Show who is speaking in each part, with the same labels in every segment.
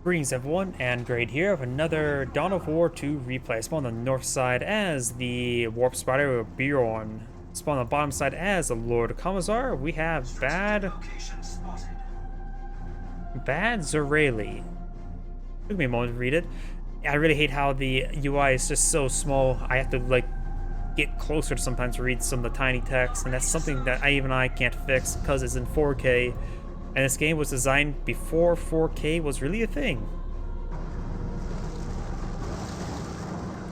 Speaker 1: Greetings everyone, and Grade here with another Dawn of War 2 replay. Spawn on the north side as the Warp Spider or Bjorn. Spawn on the bottom side as the Lord Commissar. We have Badzarely. Took me a moment to read it. I really hate how the UI is just so small. I have to get closer to sometimes read some of the tiny text, and that's something that I can't fix because it's in 4K. And this game was designed before 4K was really a thing.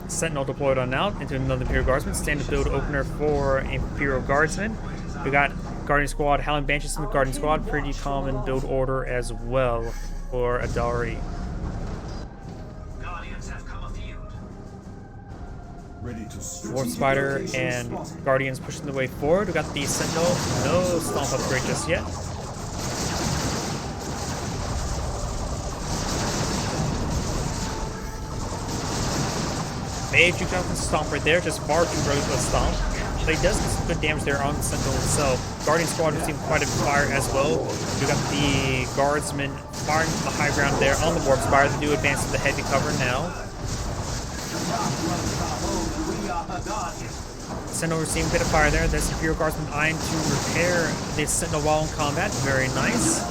Speaker 1: Sentinel deployed on out into another Imperial Guardsman. Standard build opener for Imperial Guardsmen. We got Guardian Squad, Howling Banshees in the Guardian Squad. Pretty common build order as well for Badzarely. Warp Spider and Guardians pushing the way forward. We got the Sentinel. No Stomp upgrade just yet. May have juked out the Stomp right there, just far too early for the Stomp. But he does get some good damage there on the Sentinel itself. Guardian Squad receiving quite a bit of fire as well. We got the Guardsmen firing from the high ground there on the Warp Spider. They do advance to the heavy cover now. Sentinel receiving a bit of fire there. There's Imperial Guardsman eyeing to repair the Sentinel while in combat. Very nice.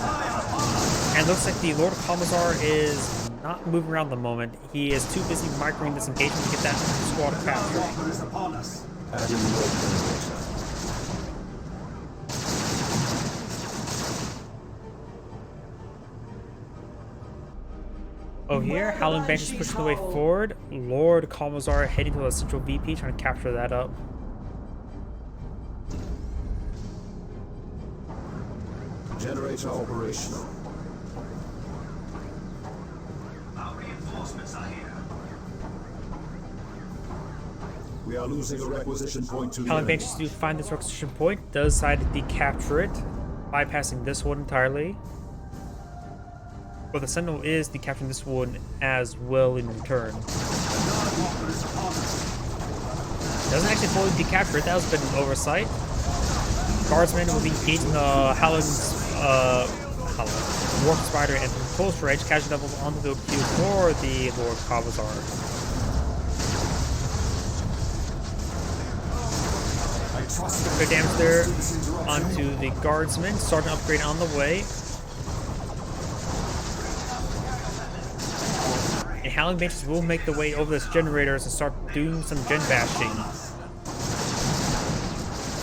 Speaker 1: And looks like the Lord Commissar is not moving around at the moment. He is too busy microing this engagement to get that squad captured. Over here, Howling Banshees pushing the way forward. Lord Commissar heading to the central VP, trying to capture that up.
Speaker 2: Generator operational. We are losing a requisition point to
Speaker 1: Howling Banshees do find this requisition point, does decide to decapture it, bypassing this one entirely. But the Sentinel is decapturing this one as well in return. Doesn't actually fully decapture it, that was a bit of an oversight. Guardsmen will be engaging the Howling's Warp Spider and close range, casual levels on the build queue for the Lord Commissar. Good damage there onto the Guardsmen. Sergeant upgrade on the way. And Howling Banshees will make the way over this generators and start doing some gen bashing.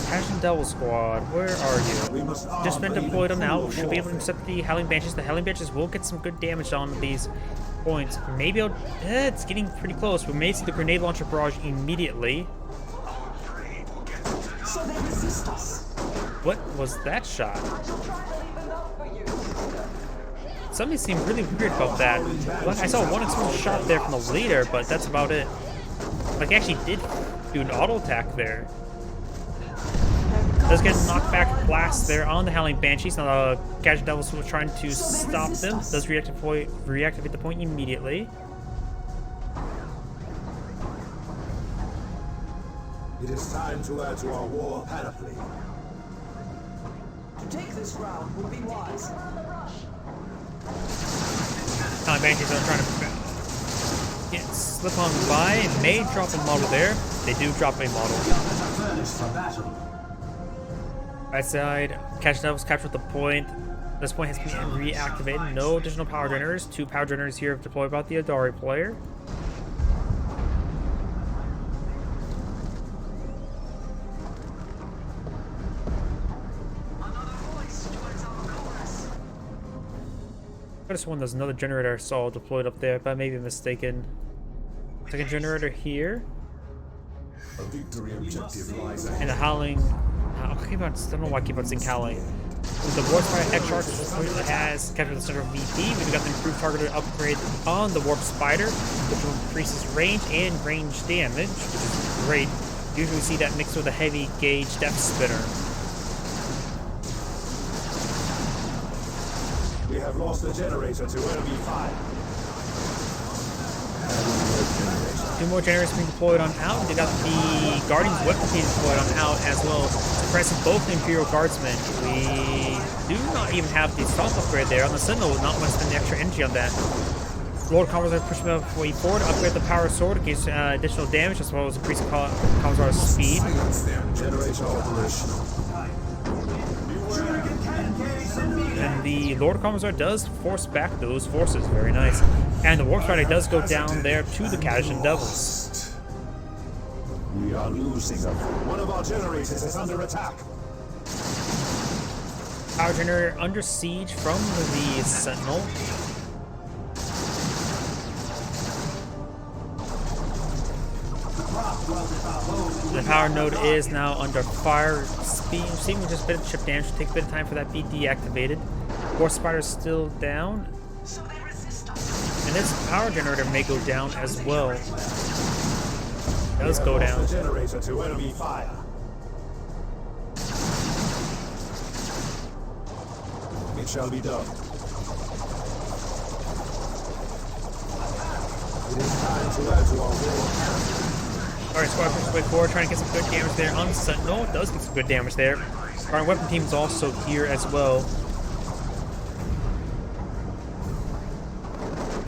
Speaker 1: Passion Devil Squad, where are you? Just been deployed on out. Should be able to intercept the Howling Banshees. The Howling Banshees will get some good damage on these points. Maybe it's getting pretty close. We may see the grenade launcher barrage immediately.
Speaker 3: So they resist us.
Speaker 1: What was that shot? Something seemed really weird about that. Like, I saw one explosive shot there from the leader, but that's about it. Like, he actually did do an auto attack there. Does get a knockback blast there on the Howling Banshees. Now the Gadget Devils was trying to stop them. Does reactivate the point immediately.
Speaker 2: It is time to add to our war panoply.
Speaker 3: To take this ground would be wise.
Speaker 1: Howling Banshees are trying to slip on by. May drop a model there. They do drop a model. Right side, Catch Devils captured the point. This point has been reactivated. No additional power generators. 2 power generators here deployed by the Badzarely player. I just won there's another generator I saw deployed up there, but I may be mistaken. Second generator here.
Speaker 2: A victory objective lies ahead.
Speaker 1: And the Howling. I don't know why I keep on saying Howling. The Warp Spider X-Shark has captured the center of VP. We've got the improved targeted upgrade on the Warp Spider, which will increases range and range damage, which is great. Usually we see that mixed with a heavy gauge depth spinner.
Speaker 2: We have lost the generator to enemy fire.
Speaker 1: 2 more generators being deployed on out. They got the Guardian's weapon being deployed on out as well, suppressing both the Imperial Guardsmen. We do not even have the Stomp upgrade there on the Sentinel. Would not want to spend the extra energy on that. Lord Commissar push him up way forward, upgrade the power sword, gives additional damage as well as increase Commissar's speed.
Speaker 2: Generator operational.
Speaker 1: And the Lord Commissar does force back those forces, very nice. And the Warp Spider does go down there to the Agion Devils.
Speaker 2: We are losing them. One of our generators is under attack.
Speaker 1: Power generator under siege from the Sentinel. The power node is now under fire. Seeing just a bit of chip damage, take a bit of time for that to be deactivated. Warp Spider is still down. And this power generator may go down as well. It does go down.
Speaker 2: The generator to enemy fire. It shall be done. It is time to add to our war.
Speaker 1: Alright, squad pushes way forward, trying to get some good damage there on Sentinel. It does get some good damage there. Our weapon team is also here as well.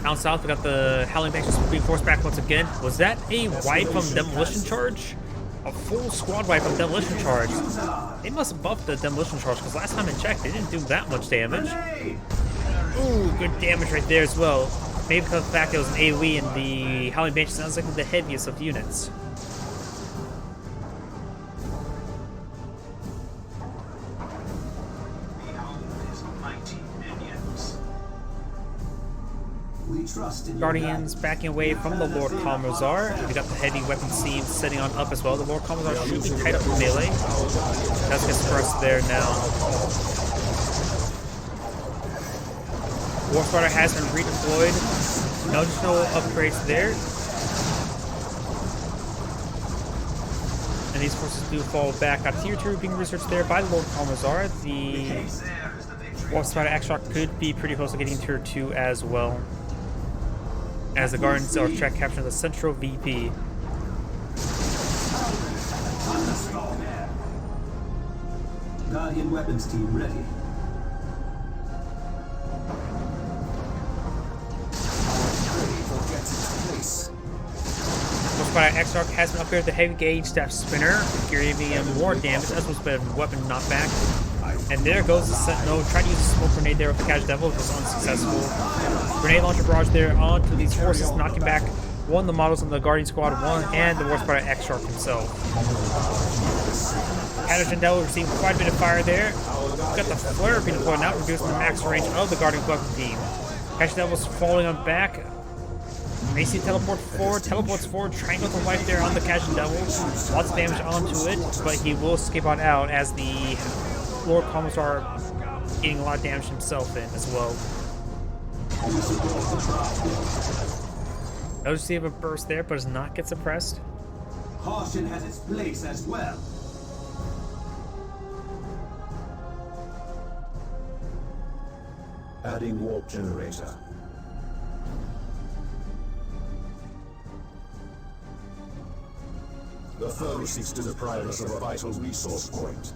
Speaker 1: Down south, we got the Howling Banks just being forced back once again. Was that a wipe from Demolition Charge? A full squad wipe from Demolition Charge. They must have buffed the Demolition Charge, because last time I checked, they didn't do that much damage. Ooh, good damage right there as well. Maybe because of the fact it was an AoE and the Howling Banshee sounds like the heaviest of units. Guardians backing away from the Lord Commissar. We got the heavy weapon team setting on up as well. The Lord Commissar should be tied up in melee. That's gets pressed there now. Warp Spider has been redeployed. No additional upgrades there. And these forces do fall back. Got tier 2 being researched there by the Lord Commissar. The Warp Spider X-Shock could be pretty close to getting tier 2 as well, as the Guardians are track capturing the central VP.
Speaker 3: Guardian weapons team ready.
Speaker 1: Warp Spider X-Shock has been upgraded to heavy gauge staff spinner, giving him more damage as well as a weapon knockback. And there goes the Sentinel. Tried to use a smoke grenade there with the Agion Devil, was unsuccessful. Grenade launcher barrage there onto these forces, knocking back one of the models in the Guardian Squad 1 and the Warp Spider X-Shark himself. Agion Devil receiving quite a bit of fire there. Got the flare being deployed now, reducing the max range of the Guardian weapon team. Agion Devil's falling on back. Macy teleports forward, triangle to life there on the Agion Devil. Lots of damage onto it, but he will escape on out as the Lord Commissar getting a lot of damage himself in as well. Notice he have a burst there, but does not get suppressed.
Speaker 3: Caution has its place as well.
Speaker 2: Adding warp generator. The foe seeks to deprive us of a vital resource point.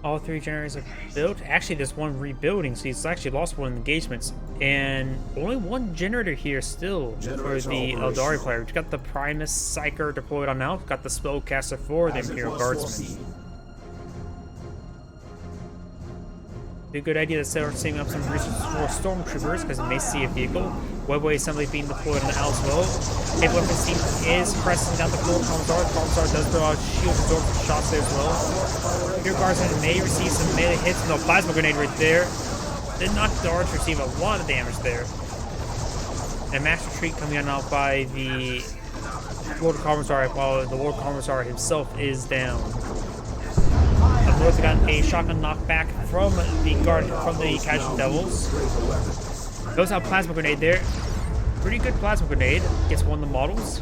Speaker 1: All 3 generators are built. Actually, there's one rebuilding, so he's actually lost one in engagements. And only one generator here still for the Eldari player. We've got the Primus Psyker deployed on now. Got the Spellcaster for the Imperial Guardsmen. Be a good idea to start saving up some resources for Stormtroopers, because you may see a vehicle. Webway assembly being deployed on now as well. Heavy weapon team is pressing down the Lord Commissar. Commissar does throw out shield absorption shots there as well. Here Guardsman may receive some melee hits. No, plasma grenade right there. Did not dodge, receive a lot of damage there. And mass retreat coming on out by the Lord Commissar, while the Lord Commissar himself is down. Up north, we got a shotgun knockback from the Agion Devils. Goes out plasma grenade there. Pretty good plasma grenade. Gets one of the models.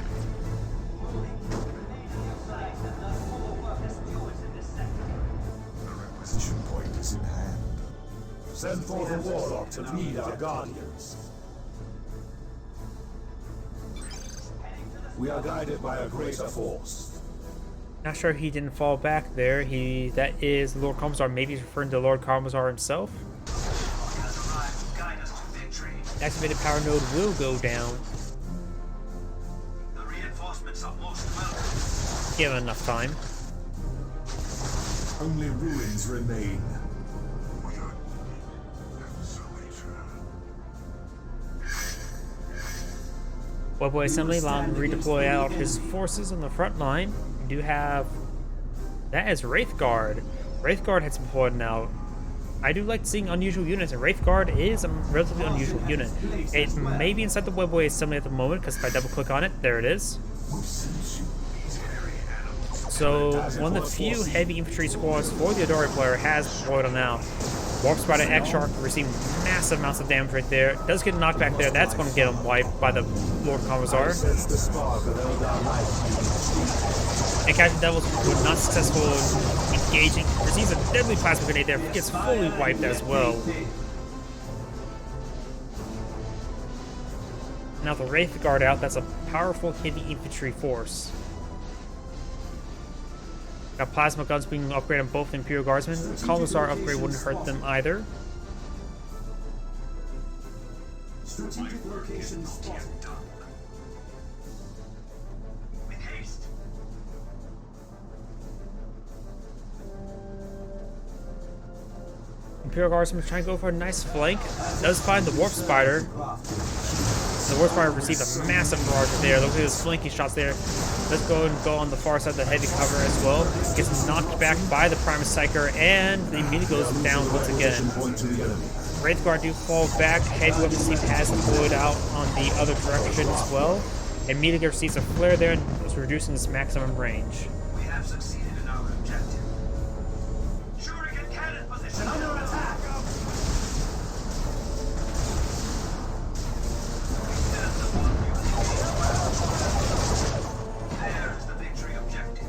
Speaker 2: The requisition point is in hand. Send forth a warlock to lead our guardians. We are guided by a greater force.
Speaker 1: Not sure he didn't fall back there. That is the Lord Commissar. Maybe he's referring to Lord Commissar himself. the activated power node will go down.
Speaker 3: The reinforcements are most welcome.
Speaker 1: Give it enough time.
Speaker 2: Only ruins remain.
Speaker 1: Webway Assembly allowed him to redeploy out his forces on the front line. We do have... That is Wraithguard. Wraithguard has been deployed now. I do like seeing unusual units, and Wraithguard is a relatively unusual unit. It may be inside the Webway Assembly at the moment, because if I double click on it, there it is. So, one of the few heavy infantry squads for the Adari player has deployed on now. Warp Spider X Shark receiving massive amounts of damage right there. Does get knocked back there. That's going to get him wiped by the Lord Commissar. And Captain Devils were not successful in engaging. Receives a deadly plasma grenade there. Gets fully wiped as well. Now the Wraith Guard out. That's a powerful heavy infantry force. Got plasma guns being upgraded on both Imperial Guardsmen. Commissar upgrade wouldn't hurt them either.
Speaker 3: Strategic location spotted. With haste.
Speaker 1: Imperial Guardsmen trying to go for a nice flank. Does find the Warp Spider. The Warp Spider received a massive barrage there. Look at those flanking shots there. Let's go and go on the far side of the heavy cover as well. Gets knocked back by the Primus Psyker, and immediately goes down once again. Wraithguard do fall back. Heavy weapons team has deployed out on the other direction as well. Immediately receives a flare there and is reducing its maximum range.
Speaker 3: We have succeeded in our objective. Shuriken cannon position under attack. There is the victory objective.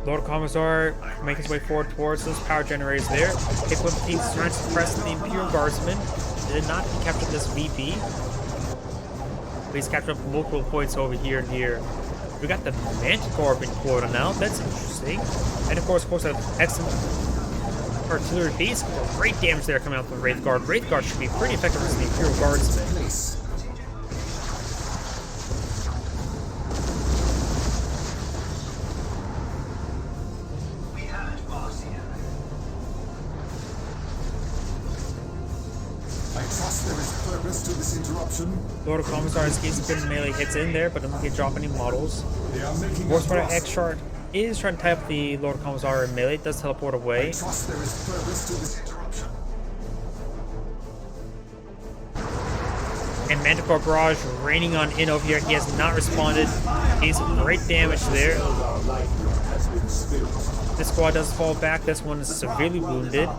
Speaker 1: Lord Commissar making his way forward towards those power generators there. Hit with teams trying to suppress the Imperial Guardsmen. Did not capture this VP. But he's captured up multiple points over here and here. We got the Manticore being deployed on now. That's interesting. And of course, an excellent artillery base. Great damage there coming out from Wraithguard. Wraithguard should be pretty effective against the Imperial Guardsmen. Lord Commissar has getting some melee hits in there, but doesn't get drop any models. Warp Spider X Shark is trying to tie up the Lord Commissar in melee. It does teleport away. And Manticore Barrage raining on in over here. He has not responded. He's great damage there. This squad does fall back. This one is severely wounded.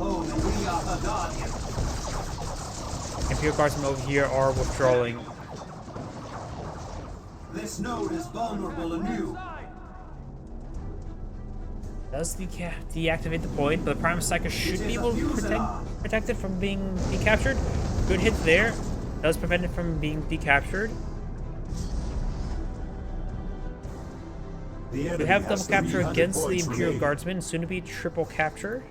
Speaker 1: Imperial Guardsmen over here are withdrawing.
Speaker 3: This node is vulnerable anew.
Speaker 1: Does deactivate the point, but the Primus Psyker should be able to protect it from being decaptured. Good hit there. Does prevent it from being decaptured. We have double capture against the Imperial Guardsmen, soon to be triple capture.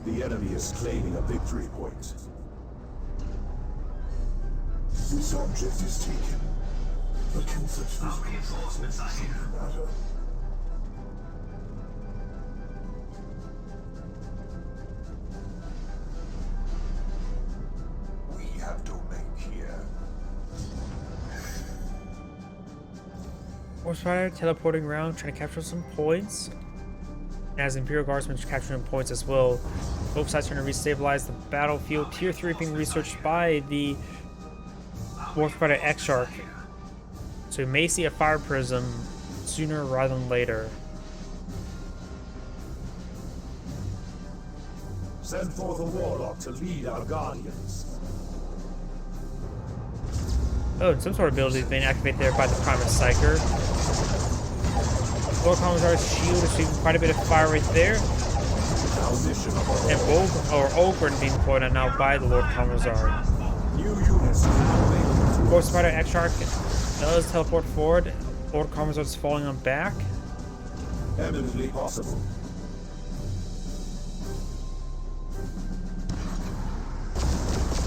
Speaker 2: The enemy is claiming a victory point. This object is taken. But can such
Speaker 3: Reinforcements are here.
Speaker 2: matter? We have domain here.
Speaker 1: Warp Spider teleporting around, trying to capture some points. As Imperial Guardsmen capturing points as well. Both sides trying to restabilize the battlefield. Tier 3 being researched by the Warp Spider X Shark. So we may see a fire prism sooner rather than later.
Speaker 2: Send forth a warlock to lead our guardians.
Speaker 1: Oh, and some sort of ability is being activated there by the Primus Psyker. Lord Commissar's shield is shooting quite a bit of fire right there. And Ogre being deployed on now by the Lord Commissar.
Speaker 2: New units now
Speaker 1: Warp Spider X Shark does teleport forward. Lord Commissar is falling on back.
Speaker 2: eminently possible.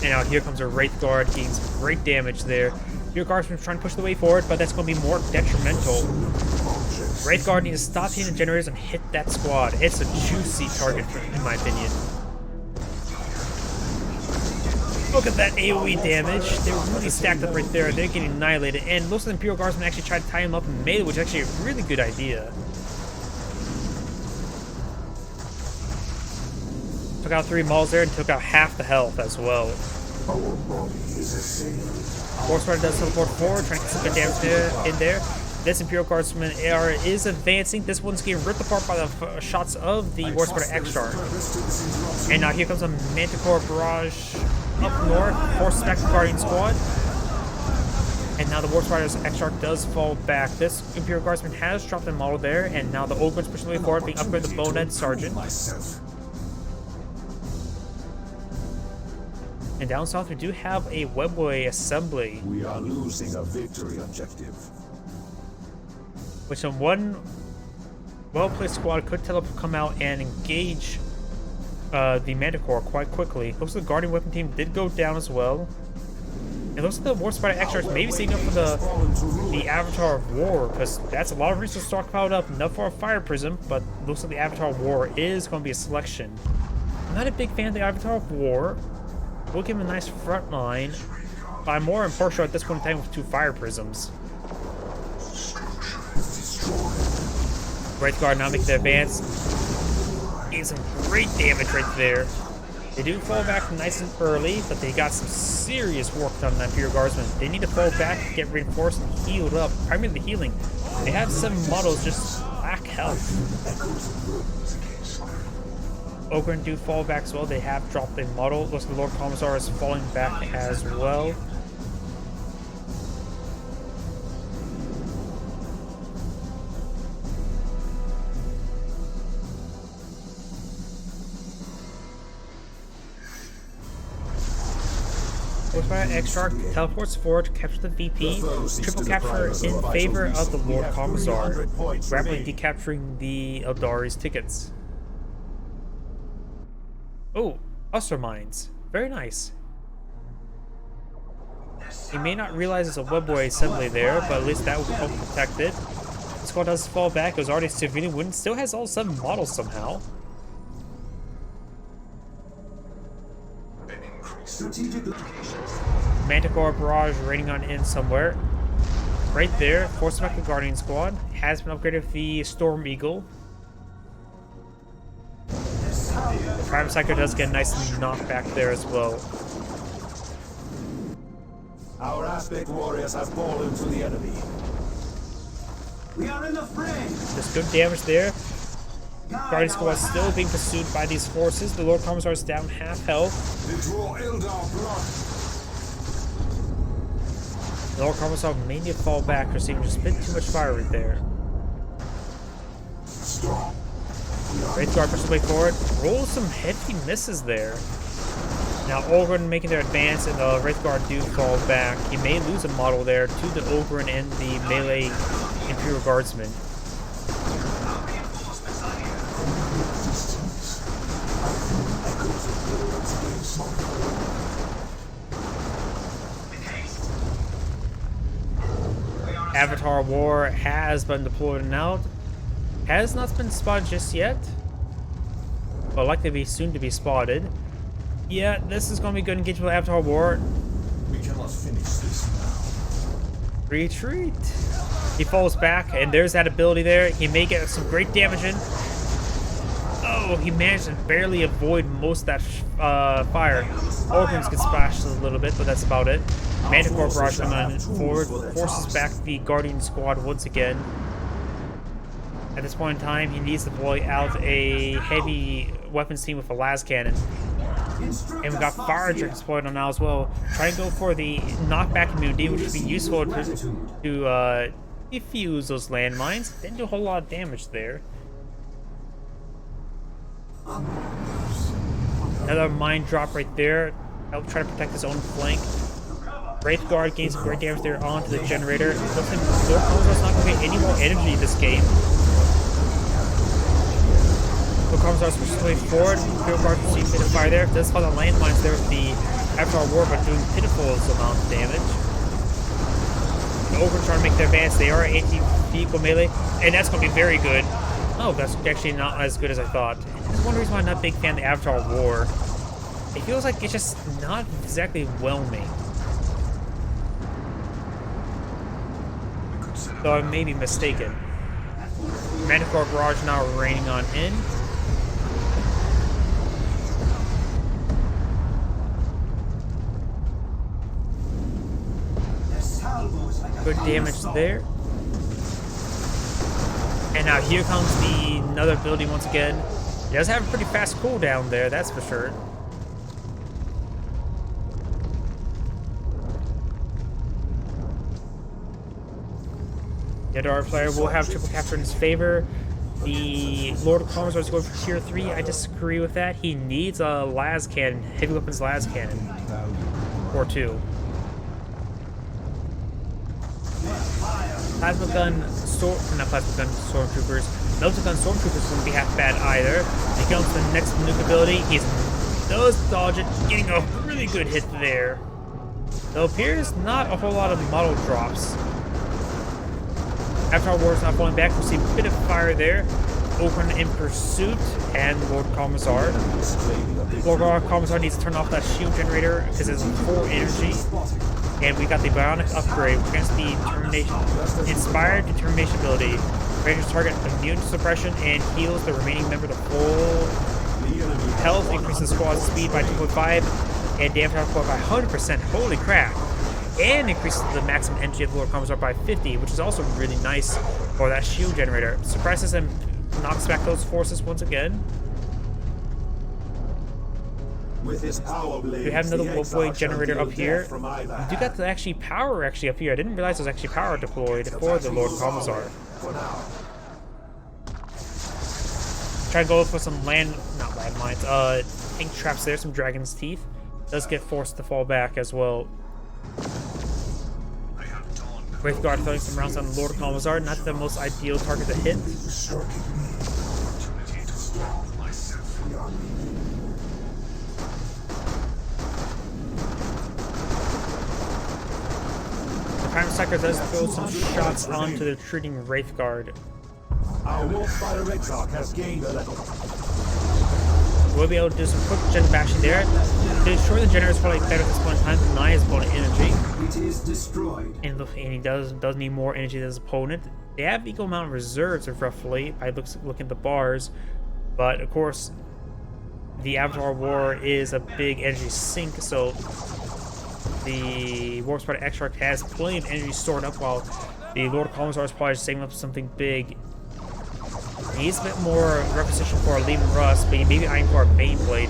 Speaker 1: And now here comes a Wraith Guard, getting some great damage there. Imperial Guardsman's trying to push the way forward, but that's going to be more detrimental. Wraith Guard needs to stop hitting the generators and hit that squad. It's a juicy target, in my opinion. Look at that AoE damage. They're really stacked up right there. They're getting annihilated. And most of the Imperial Guardsmen actually tried to tie him up in melee, which is actually a really good idea. Took out 3 models there and took out half the health as well. Force Rider does teleport forward, trying to get some good damage in there. This Imperial Guardsman AR is advancing. This one's getting ripped apart by the shots of the War Spider Exarch. And now here comes a Manticore Barrage up north, forces back the Guardian Squad. And now the War Spider's Exarch does fall back. This Imperial Guardsman has dropped a model there, and now the Ogre's pushing the way forward, being upgraded to Bonehead Sergeant. And down south, we do have a Webway Assembly.
Speaker 2: We are losing a victory objective.
Speaker 1: Which on one well-placed squad could come out and engage the Manticore quite quickly. Looks like the Guardian Weapon Team did go down as well. It looks like the War Spider Exarch maybe saving up for the Avatar of War, because that's a lot of resources stockpiled up, enough for a Fire Prism, but looks like the Avatar of War is going to be a selection. I'm not a big fan of the Avatar of War. We'll give him a nice front line, but I'm more impartial at this point in time with 2 Fire Prisms. Wraith Guard now making the advance. Getting some great damage right there. They do fall back nice and early, but they got some serious work done on that Imperial Guardsman. They need to fall back, get reinforced, and healed up. Primarily the healing. They have 7 models, just lack health. Ogren do fall back as well. They have dropped a model. Looks like the Lord Commissar is falling back as well. Warspire Exarch teleports forward to capture the VP. Triple capture in favor of the Lord Commissar, rapidly decapturing the Eldari's tickets. Oh, Usher Mines. Very nice. He may not realize there's a Webway Assembly there, but at least that will help protect it. The squad does fall back. It was already severely wounded. Still has all 7 models somehow. Manticore Barrage raining on in somewhere. Right there, Force back the Guardian Squad. Has been upgraded with the Storm Eagle. The Private Psycho does get a nice knock back there as well.
Speaker 2: Our aspect warriors have fallen to the enemy.
Speaker 3: We are in the fray.
Speaker 1: There's good damage there. Guardian Squad still being pursued by these forces. The Lord Commissar is down half health.
Speaker 2: They draw Eldar blood.
Speaker 1: The Lord Commissar may need to fall back, receiving just a bit too much fire right there.
Speaker 2: Stop.
Speaker 1: Wraith Guard pushes the way forward. Rolls some hefty misses there. Now Ogren making their advance, and the Wraith Guard do fall back. He may lose a model there to the Ogren and the melee Imperial Guardsman. Avatar War has been deployed and out. Has not been spotted just yet, but likely to be soon to be spotted. Yeah, this is going to be good engagement with Avatar War.
Speaker 2: We cannot finish this now.
Speaker 1: Retreat. He falls back, and there's that ability there. He may get some great damage in. Oh, he managed to barely avoid most of that fire. Organs get splashed a little bit, but that's about it. Manticore Barrage coming forward, forces back the Guardian Squad once again. At this point in time, he needs to deploy out a heavy weapons team with a las cannon. And we got Fire Dragons deployed on now as well. Trying to go for the knockback immunity, which would be useful to defuse those landmines. Didn't do a whole lot of damage there. Another mine drop right there. Help try to protect his own flank. Wraith Guard gains some great damage there onto the generator. Looks like Lord Commisar's not going to get any more energy this game. Lord Commissar's pushing his way forward. Imperial Guard sees a bit of fire there. Does follow the landmines there with the Avatar War, but doing pitiful amount of damage. The Ogre trying to make their advance. They are anti-vehicle melee, and that's going to be very good. Oh, that's actually not as good as I thought. That's one reason why I'm not a big fan of the Avatar War. It feels like it's just not exactly whelming. Though I may be mistaken. Manticore Barrage now raining on in. Good damage there. And now here comes another building once again. It does have a pretty fast cooldown there, that's for sure. The Dark player will have triple capture in his favor. The Lord of Commissar is going for tier 3. I disagree with that. He needs a las cannon, heavy weapons las cannon. Or 2. Plasma gun, not plasma gun, stormtroopers. Melta gun stormtroopers wouldn't be half bad either. He comes to the next nuke ability. He does dodge it, getting a really good hit there. Though appears not a whole lot of model drops. After our war is not falling back, we see a bit of fire there. Ogre in pursuit, and Lord Commissar. Lord Commissar needs to turn off that shield generator because it's full energy. And we got the bionic upgrade, which grants the inspired determination ability. Renders target immune to suppression and heals the remaining member to full health, increases squad's speed by 2.5, and damage output by 100%. Holy crap! And increases the maximum energy of the Lord Commissar by 50, which is also really nice for that shield generator. Suppresses and knocks back those forces once again.
Speaker 2: With his power blades,
Speaker 1: we have another Wolfboy generator up here. We do got the power up here. I didn't realize there's actually power deployed for the Lord Commissar. Try to go for some landmines, tank traps there, some dragon's teeth. Does get forced to fall back as well. Wraithguard throwing some rounds on the Lord Commissar, not the most ideal target to hit. Prime Psyker does throw some shots onto the retreating Wraithguard.
Speaker 2: Our Wolfspider Exarch has gained a level.
Speaker 1: We'll be able to do some quick gen bashing there. To destroy the generator is probably better at this point in time to deny his opponent energy.
Speaker 2: It is destroyed.
Speaker 1: And he does need more energy than his opponent. They have equal amount of reserves roughly by looking at the bars. But of course, the Avatar War is a big energy sink, so the Warp Spider Exarch has plenty of energy stored up, while the Lord Commissar is probably saving up something big. He needs a bit more requisition for a Lehman Russ, but he may be eyeing for a Baneblade.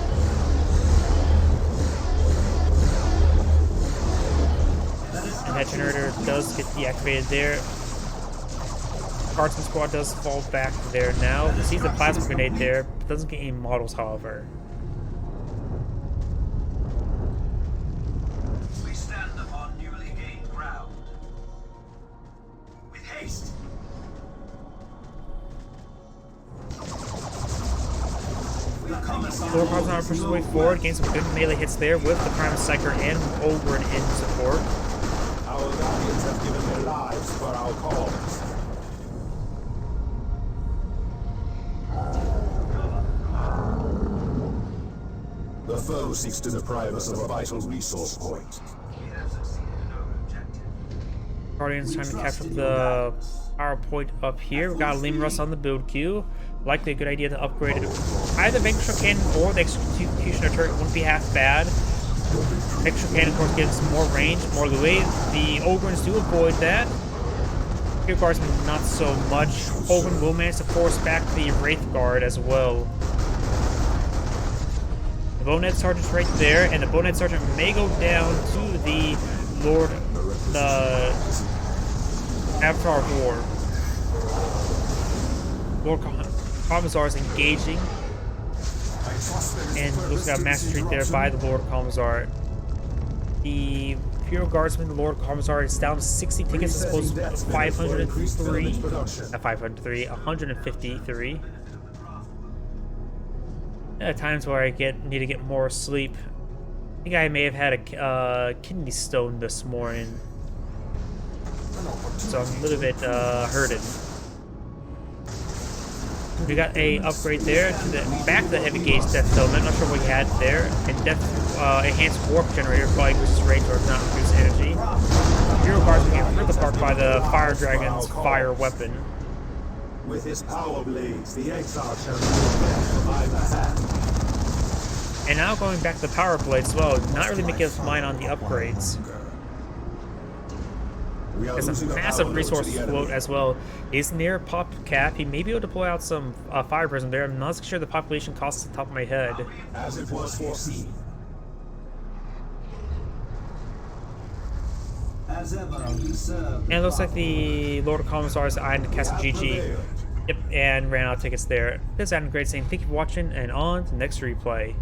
Speaker 1: And that generator does get deactivated there. Guardsman Squad does fall back there now. He sees the plasma grenade there, but doesn't get any models, however.
Speaker 3: We stand upon newly gained ground. With haste.
Speaker 1: Lord Commissar pushes his way forward, gains some good melee hits there with the Prime Psyker and Ogre in support.
Speaker 2: Our guardians have given their lives for our cause. The foe seeks to deprive us of a vital resource point.
Speaker 3: We have succeeded in our objective.
Speaker 1: Guardians trying to capture the power point up here. We got a Lehman Russ on the build queue. Likely a good idea to upgrade it. Either the Vanquisher Cannon or the Executioner turret wouldn't be half bad. Extra Cannon, of course, gives more range, more leeway. The Ogrins do avoid that. Here Guardsman, not so much. Ogren will manage to force back the Wraith Guard as well. The Bonehead Sergeant's right there, and the Bonehead Sergeant may go down to the Avatar War. Lord Commissar is engaging, and looks got a master treat there by the Lord Commissar. The Imperial Guardsman, the Lord Commissar, is down to 60 tickets as opposed to 503. Not 503, 153. There are times where I need to get more sleep. I think I may have had a kidney stone this morning, so I'm a little bit hurted. We got a upgrade there to the back of the heavy gauge death element. Not sure what we had there. And death enhanced warp generator probably increases range or not reduce energy. Hero cards can get ripped apart by the fire dragon's fire weapon.
Speaker 2: With his power blades, the exile shall be death from either hand.
Speaker 1: And now going back to the power blades as well, not really making us mine on the upgrades. There's a massive resource float as well. He's near pop cap. He may be able to pull out some fire prism there. I'm not sure the population costs off the top of my head.
Speaker 2: As it was foreseen. As ever, you serve.
Speaker 1: And it looks like the Lord of Commissar's eyed cast GG. Yep, and ran out of tickets there. This is Adam Great saying thank you for watching, and on to the next replay.